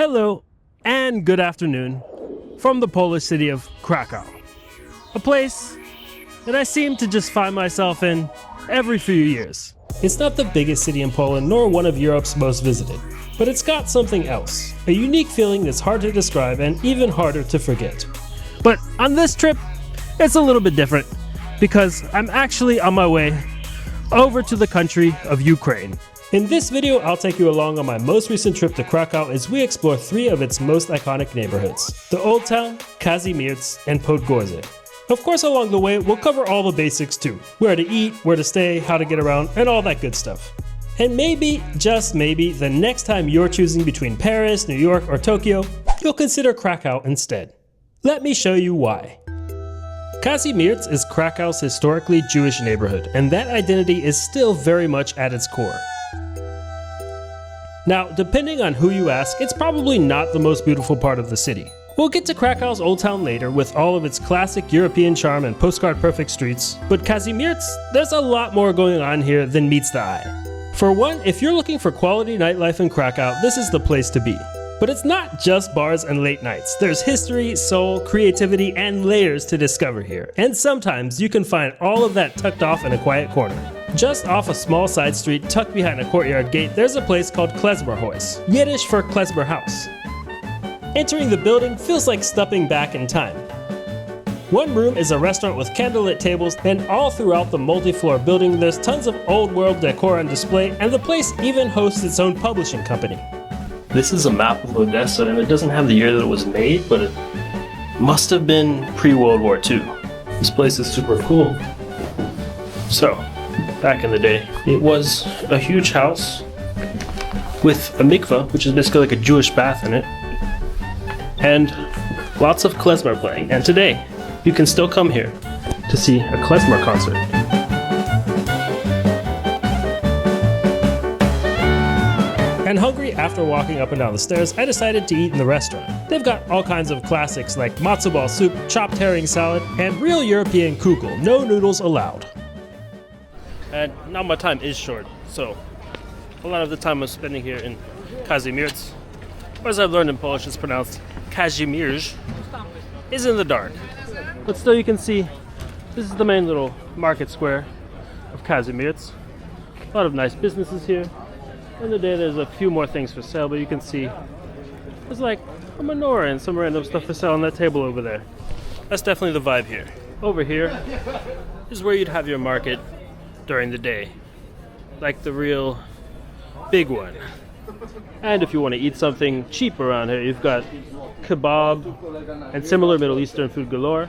Hello and good afternoon from the Polish city of Krakow, a place that I seem to just find myself in every few years. It's not the biggest city in Poland nor one of Europe's most visited, but it's got something else, a unique feeling that's hard to describe and even harder to forget. But on this trip, it's a little bit different because I'm actually on my way over to the country of Ukraine. In this video, I'll take you along on my most recent trip to Krakow as we explore three of its most iconic neighborhoods: the Old Town, Kazimierz, and Podgorze. Of course, along the way, we'll cover all the basics too: where to eat, where to stay, how to get around, and all that good stuff. And maybe, just maybe, the next time you're choosing between Paris, New York, or Tokyo, you'll consider Krakow instead. Let me show you why. Kazimierz is Krakow's historically Jewish neighborhood, and that identity is still very much at its core. Now, depending on who you ask, it's probably not the most beautiful part of the city. We'll get to Krakow's Old Town later with all of its classic European charm and postcard-perfect streets, but Kazimierz, there's a lot more going on here than meets the eye. For one, if you're looking for quality nightlife in Krakow, this is the place to be. But it's not just bars and late nights. There's history, soul, creativity, and layers to discover here. And sometimes you can find all of that tucked off in a quiet corner. Just off a small side street tucked behind a courtyard gate, there's a place called Klezmerhuis, Yiddish for klezmer house. Entering the building feels like stepping back in time. One room is a restaurant with candlelit tables, and all throughout the multi-floor building there's tons of old world decor on display, and the place even hosts its own publishing company. This is a map of Odessa, and it doesn't have the year that it was made, but it must have been pre-World War II. This place is super cool. So, back in the day, it was a huge house with a mikveh, which is basically like a Jewish bath in it, and lots of klezmer playing. And today, you can still come here to see a klezmer concert. And hungry after walking up and down the stairs, I decided to eat in the restaurant. They've got all kinds of classics like matzo ball soup, chopped herring salad, and real European kugel, no noodles allowed. And now my time is short, so a lot of the time I'm spending here in Kazimierz, or as I've learned in Polish, it's pronounced Kazimierz, is in the dark. But still you can see, this is the main little market square of Kazimierz. A lot of nice businesses here. In the day there's a few more things for sale, but you can see there's like a menorah and some random stuff for sale on that table over there. That's definitely the vibe here. Over here is where you'd have your market during the day, like the real big one. And if you want to eat something cheap around here, you've got kebab and similar Middle Eastern food galore,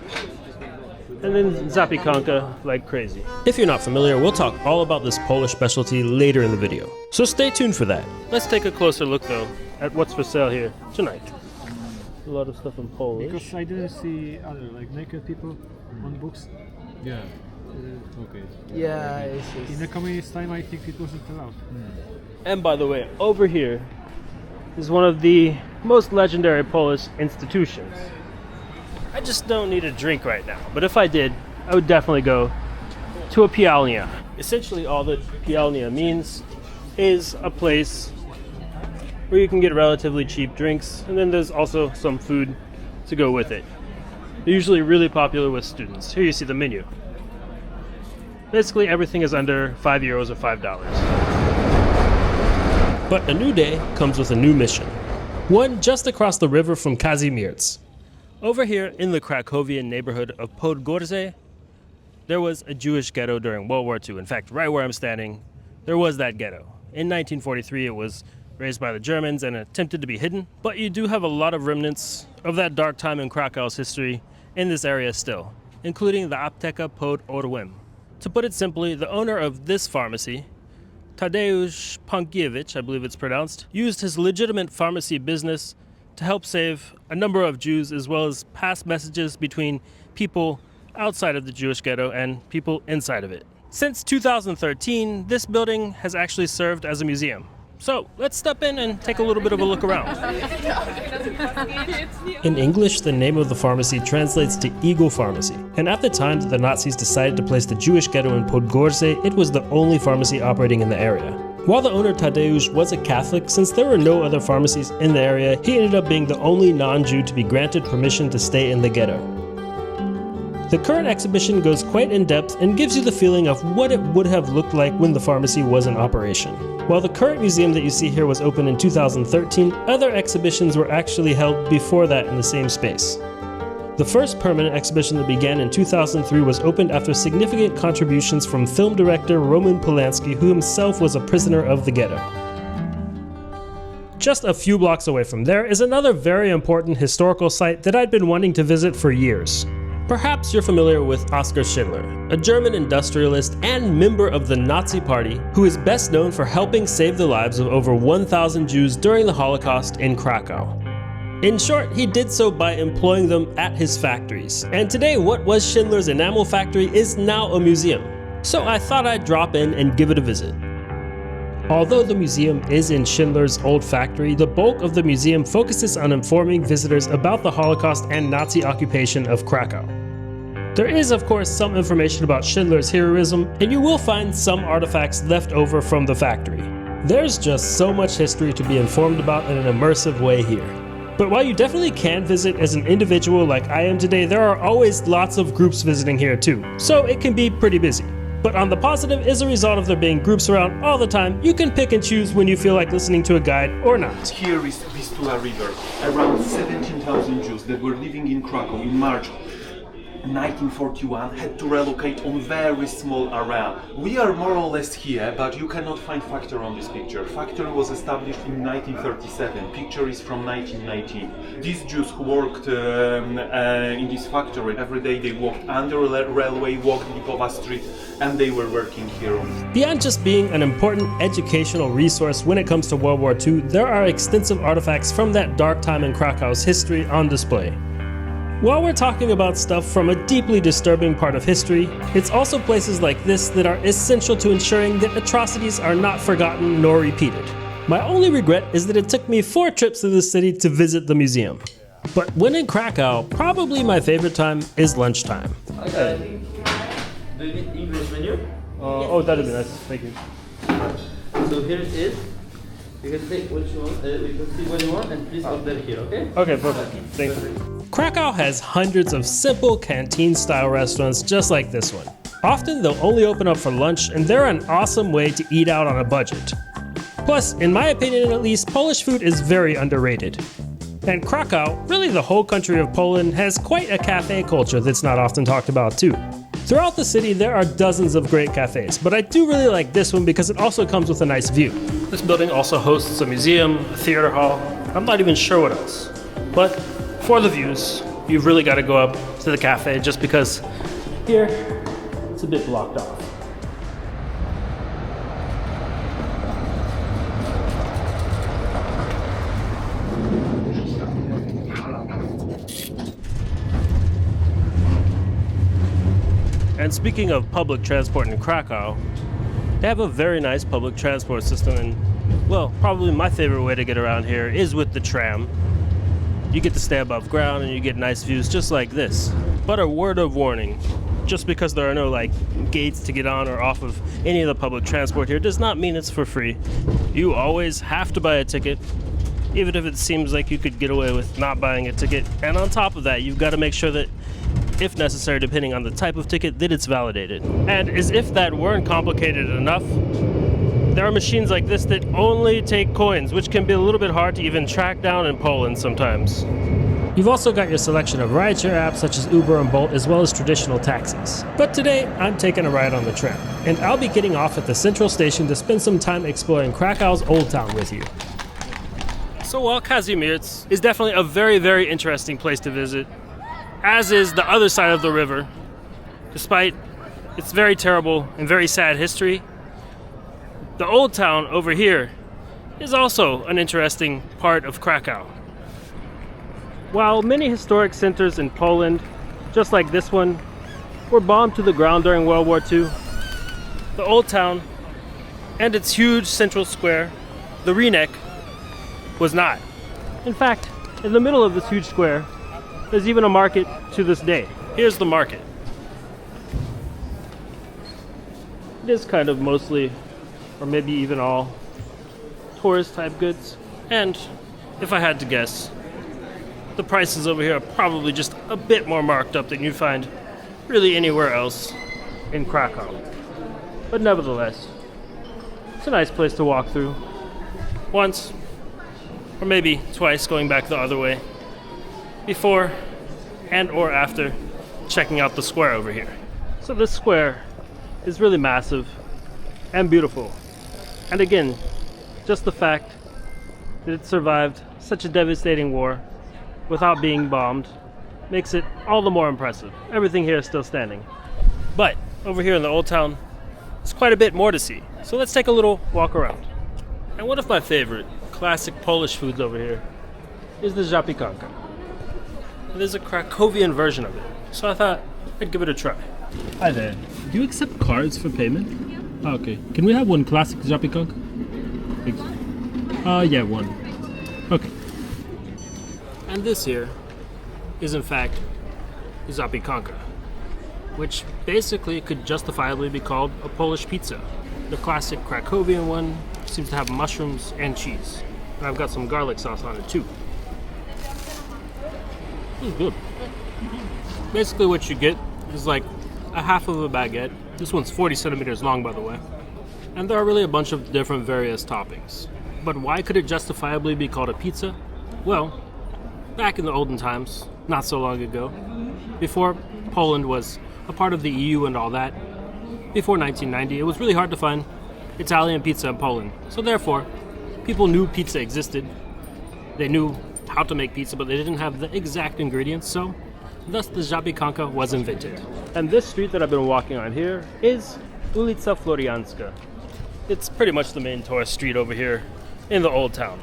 and then zapiekanka like crazy. If you're not familiar, we'll talk all about this Polish specialty later in the video, so stay tuned for that. Let's take a closer look though at what's for sale here tonight. A lot of stuff in Polish. Because I didn't see other like naked people on books. Yeah. Okay. Yeah, in the communist time, I think it wasn't allowed. And by the way, over here is one of the most legendary Polish institutions. I just don't need a drink right now, but if I did, I would definitely go to a pijalnia. Essentially all that pijalnia means is a place where you can get relatively cheap drinks, and then there's also some food to go with it. They're usually really popular with students. Here you see the menu. Basically everything is under €5 or $5. But a new day comes with a new mission. One just across the river from Kazimierz. Over here in the Krakowian neighborhood of Podgorze, there was a Jewish ghetto during World War II. In fact, right where I'm standing, there was that ghetto. In 1943, it was raised by the Germans and attempted to be hidden, but you do have a lot of remnants of that dark time in Krakow's history in this area still, including the Apteka Podgórze. To put it simply, the owner of this pharmacy, Tadeusz Pankiewicz, I believe it's pronounced, used his legitimate pharmacy business to help save a number of Jews, as well as pass messages between people outside of the Jewish ghetto and people inside of it. Since 2013, this building has actually served as a museum. So let's step in and take a little bit of a look around. In English, the name of the pharmacy translates to Eagle Pharmacy. And at the time that the Nazis decided to place the Jewish ghetto in Podgorze, it was the only pharmacy operating in the area. While the owner Tadeusz was a Catholic, since there were no other pharmacies in the area, he ended up being the only non-Jew to be granted permission to stay in the ghetto. The current exhibition goes quite in depth and gives you the feeling of what it would have looked like when the pharmacy was in operation. While the current museum that you see here was opened in 2013, other exhibitions were actually held before that in the same space. The first permanent exhibition that began in 2003 was opened after significant contributions from film director Roman Polanski, who himself was a prisoner of the ghetto. Just a few blocks away from there is another very important historical site that I'd been wanting to visit for years. Perhaps you're familiar with Oskar Schindler, a German industrialist and member of the Nazi Party who is best known for helping save the lives of over 1,000 Jews during the Holocaust in Krakow. In short, he did so by employing them at his factories, and today what was Schindler's enamel factory is now a museum. So I thought I'd drop in and give it a visit. Although the museum is in Schindler's old factory, the bulk of the museum focuses on informing visitors about the Holocaust and Nazi occupation of Krakow. There is, of course, some information about Schindler's heroism, and you will find some artifacts left over from the factory. There's just so much history to be informed about in an immersive way here. But while you definitely can visit as an individual like I am today, there are always lots of groups visiting here too, so it can be pretty busy. But on the positive, as a result of there being groups around all the time, you can pick and choose when you feel like listening to a guide or not. Here is Vistula River. Around 17,000 Jews that were living in Krakow in March 1941 had to relocate on very small area. We are more or less here, but you cannot find factory on this picture. Factory was established in 1937. Picture is from 1919. These Jews who worked in this factory, every day they walked under railway, walked Lipova Street, and they were working here. Beyond just being an important educational resource when it comes to World War II, there are extensive artifacts from that dark time in Krakow's history on display. While we're talking about stuff from a deeply disturbing part of history, it's also places like this that are essential to ensuring that atrocities are not forgotten nor repeated. My only regret is that it took me 4 trips to the city to visit the museum. But when in Krakow, probably my favorite time is lunchtime. Okay. Do you need English menu? Oh, that'd be nice. Thank you. So here it is. You can take what you want, you can see what you want, and please order here, okay? Okay, perfect. Thank you. Krakow has hundreds of simple canteen-style restaurants just like this one. Often they'll only open up for lunch, and they're an awesome way to eat out on a budget. Plus, in my opinion at least, Polish food is very underrated. And Krakow, really the whole country of Poland, has quite a cafe culture that's not often talked about too. Throughout the city, there are dozens of great cafes, but I do really like this one because it also comes with a nice view. This building also hosts a museum, a theater hall, I'm not even sure what else. But for the views, you've really got to go up to the cafe just because here, it's a bit blocked off. And speaking of public transport in Krakow, they have a very nice public transport system, and well, probably my favorite way to get around here is with the tram. You get to stay above ground and you get nice views just like this. But a word of warning, just because there are no gates to get on or off of any of the public transport here does not mean it's for free. You always have to buy a ticket, even if it seems like you could get away with not buying a ticket. And on top of that, you've got to make sure that, if necessary, depending on the type of ticket, that it's validated. And as if that weren't complicated enough, there are machines like this that only take coins, which can be a little bit hard to even track down in Poland sometimes. You've also got your selection of rideshare apps such as Uber and Bolt, as well as traditional taxis. But today, I'm taking a ride on the tram, and I'll be getting off at the central station to spend some time exploring Krakow's Old Town with you. So while Kazimierz is definitely a very, very interesting place to visit, as is the other side of the river, despite its very terrible and very sad history, the Old Town over here is also an interesting part of Krakow. While many historic centers in Poland, just like this one, were bombed to the ground during World War II, the Old Town and its huge central square, the Rynek, was not. In fact, in the middle of this huge square, there's even a market to this day. Here's the market. It is kind of mostly or maybe even all tourist type goods. And if I had to guess, the prices over here are probably just a bit more marked up than you'd find really anywhere else in Krakow. But nevertheless, it's a nice place to walk through. Once, or maybe twice going back the other way, before and or after checking out the square over here. So this square is really massive and beautiful. And again, just the fact that it survived such a devastating war without being bombed makes it all the more impressive. Everything here is still standing. But over here in the Old Town, there's quite a bit more to see. So let's take a little walk around. And one of my favorite classic Polish foods over here is the zapiekanka. There's a Krakowian version of it, so I thought I'd give it a try. Hi there. Do you accept cards for payment? Oh, okay. Can we have one classic zapiekanka? Thanks. Yeah, one. Okay. And this here is in fact zapiekanka, which basically could justifiably be called a Polish pizza. The classic Krakowian one seems to have mushrooms and cheese. And I've got some garlic sauce on it too. It's good. Basically what you get is like a half of a baguette. This one's 40 centimeters long, by the way. And there are really a bunch of different various toppings. But why could it justifiably be called a pizza? Well, back in the olden times, not so long ago, before Poland was a part of the EU and all that, before 1990, it was really hard to find Italian pizza in Poland. So therefore, people knew pizza existed. They knew how to make pizza, but they didn't have the exact ingredients, so thus the zapiekanka was invented. And this street that I've been walking on here is Ulica Florianska. It's pretty much the main tourist street over here in the Old Town.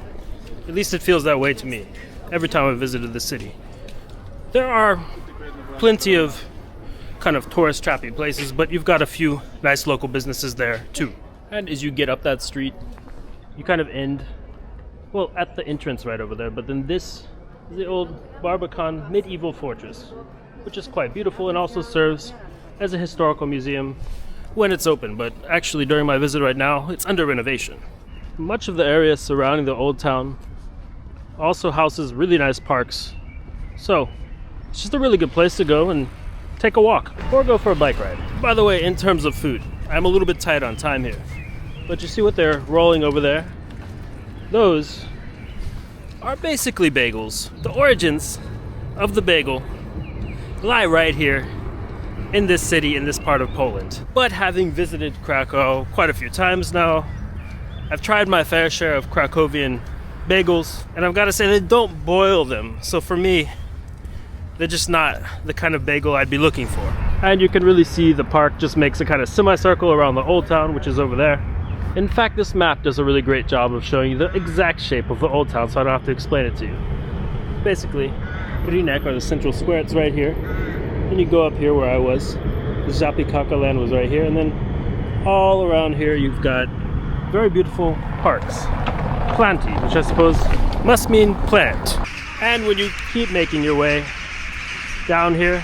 At least it feels that way to me every time I visited the city. There are plenty of kind of tourist trappy places, but you've got a few nice local businesses there too. And as you get up that street, you kind of end, well, at the entrance right over there, but then this is the old Barbican medieval fortress, which is quite beautiful and also serves as a historical museum when it's open, but actually during my visit right now, it's under renovation. Much of the area surrounding the Old Town also houses really nice parks, so it's just a really good place to go and take a walk or go for a bike ride. By the way, in terms of food, I'm a little bit tight on time here, but you see what they're rolling over there? Those are basically bagels. The origins of the bagel lie right here in this city, in this part of Poland. But having visited Krakow quite a few times now, I've tried my fair share of Krakowian bagels, and I've got to say they don't boil them. So for me, they're just not the kind of bagel I'd be looking for. And you can really see the park just makes a kind of semicircle around the Old Town, which is over there. In fact, this map does a really great job of showing you the exact shape of the Old Town, so I don't have to explain it to you. Basically, Rynek, or the central square, it's right here. Then you go up here where I was. The zapiekanka land was right here, and then all around here you've got very beautiful parks. Planty, which I suppose must mean plant. And when you keep making your way down here,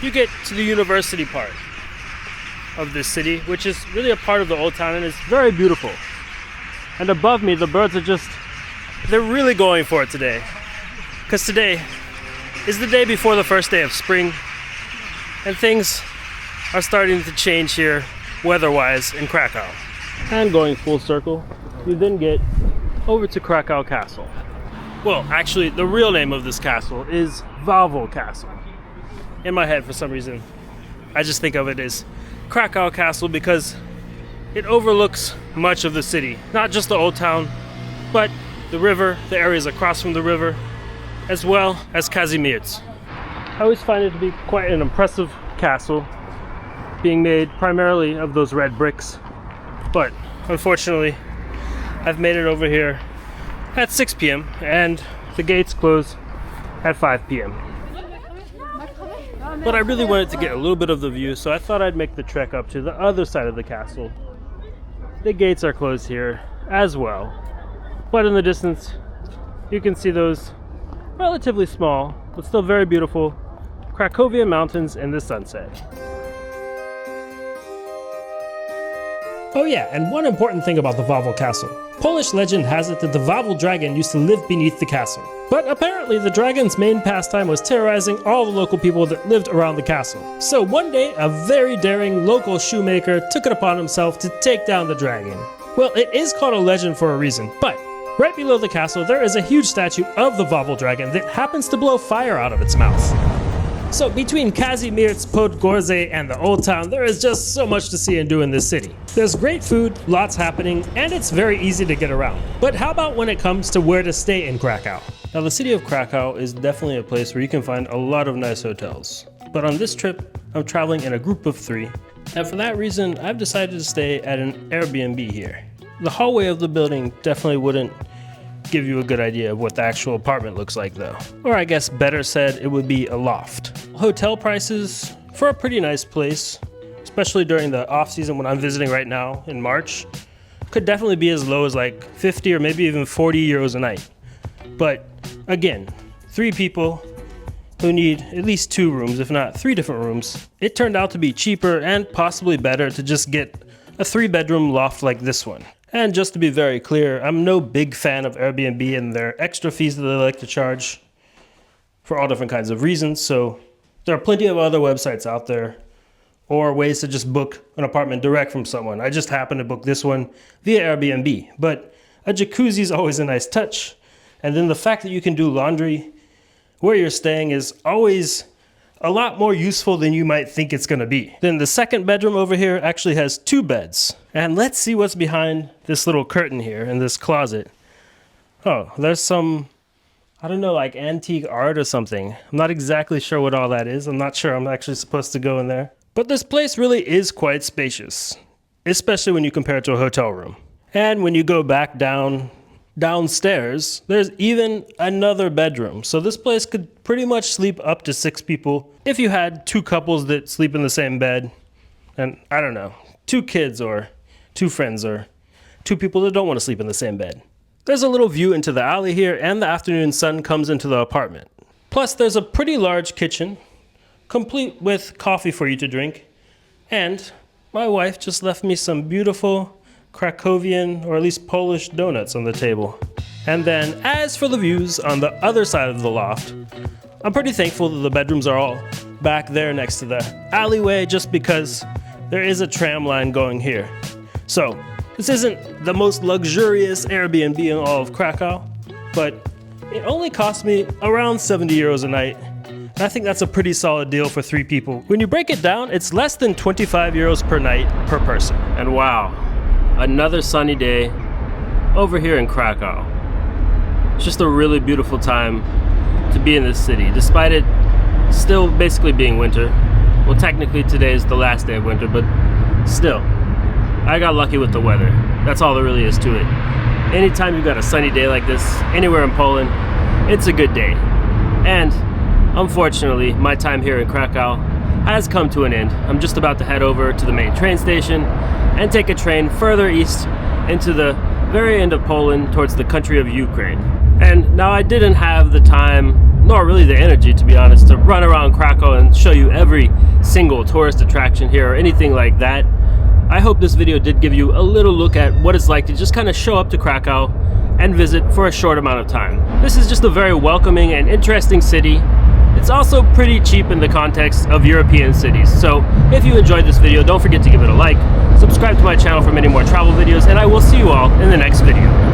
you get to the university part of this city, which is really a part of the Old Town, and it's very beautiful. And above me, the birds are just, they're really going for it today. Because today is the day before the first day of spring, and things are starting to change here weather-wise in Krakow. And going full circle, you then get over to Krakow Castle. Well, actually, the real name of this castle is Wawel Castle. In my head, for some reason, I just think of it as Krakow Castle because it overlooks much of the city. Not just the Old Town, but the river, the areas across from the river, as well as Kazimierz. I always find it to be quite an impressive castle, being made primarily of those red bricks. But unfortunately, I've made it over here at 6 p.m. and the gates close at 5 p.m. But I really wanted to get a little bit of the view, so I thought I'd make the trek up to the other side of the castle. The gates are closed here as well, but in the distance you can see those relatively small but still very beautiful Krakowian mountains in the sunset. Oh yeah, and one important thing about the Wawel Castle. Polish legend has it that the Wawel dragon used to live beneath the castle. But apparently the dragon's main pastime was terrorizing all the local people that lived around the castle. So one day, a very daring local shoemaker took it upon himself to take down the dragon. Well, it is called a legend for a reason, but right below the castle there is a huge statue of the Wawel dragon that happens to blow fire out of its mouth. So between Kazimierz, Podgorze, and the Old Town, there is just so much to see and do in this city. There's great food, lots happening, and it's very easy to get around. But how about when it comes to where to stay in Krakow? Now the city of Krakow is definitely a place where you can find a lot of nice hotels. But on this trip, I'm traveling in a group of 3. And for that reason, I've decided to stay at an Airbnb here. The hallway of the building definitely wouldn't give you a good idea of what the actual apartment looks like though. Or I guess better said, it would be a loft. Hotel prices for a pretty nice place, especially during the off season when I'm visiting right now in March, could definitely be as low as like 50 or maybe even 40 euros a night. But again, 3 people who need at least 2 rooms, if not 3 different rooms. It turned out to be cheaper and possibly better to just get a 3-bedroom loft like this one. And just to be very clear, I'm no big fan of Airbnb and their extra fees that they like to charge for all different kinds of reasons. So there are plenty of other websites out there or ways to just book an apartment direct from someone. I just happened to book this one via Airbnb, but a jacuzzi is always a nice touch. And then the fact that you can do laundry where you're staying is always a lot more useful than you might think it's gonna be. Then the second bedroom over here actually has 2 beds. And let's see what's behind this little curtain here in this closet. Oh, there's some, I don't know, like antique art or something. I'm not exactly sure what all that is. I'm not sure I'm actually supposed to go in there. But this place really is quite spacious, especially when you compare it to a hotel room. And when you go back downstairs, there's even another bedroom. So this place could pretty much sleep up to 6 people if you had 2 couples that sleep in the same bed. And I don't know, 2 kids or 2 friends or 2 people that don't want to sleep in the same bed. There's a little view into the alley here and the afternoon sun comes into the apartment. Plus there's a pretty large kitchen, complete with coffee for you to drink. And my wife just left me some beautiful Krakowian, or at least Polish donuts on the table. And then as for the views on the other side of the loft, I'm pretty thankful that the bedrooms are all back there next to the alleyway just because there is a tram line going here. So this isn't the most luxurious Airbnb in all of Krakow, but it only cost me around 70 euros a night. And I think that's a pretty solid deal for 3 people. When you break it down, it's less than 25 euros per night per person. And wow, another sunny day over here in Krakow. It's just a really beautiful time to be in this city, despite it still basically being winter. Well, technically today is the last day of winter, but still, I got lucky with the weather. That's all there really is to it. Anytime you've got a sunny day like this, anywhere in Poland, it's a good day. And unfortunately, my time here in Krakow has come to an end. I'm just about to head over to the main train station and take a train further east into the very end of Poland towards the country of Ukraine. And now I didn't have the time, nor really the energy to be honest, to run around Krakow and show you every single tourist attraction here or anything like that. I hope this video did give you a little look at what it's like to just kind of show up to Krakow and visit for a short amount of time. This is just a very welcoming and interesting city. It's also pretty cheap in the context of European cities. So if you enjoyed this video, don't forget to give it a like, subscribe to my channel for many more travel videos, and I will see you all in the next video.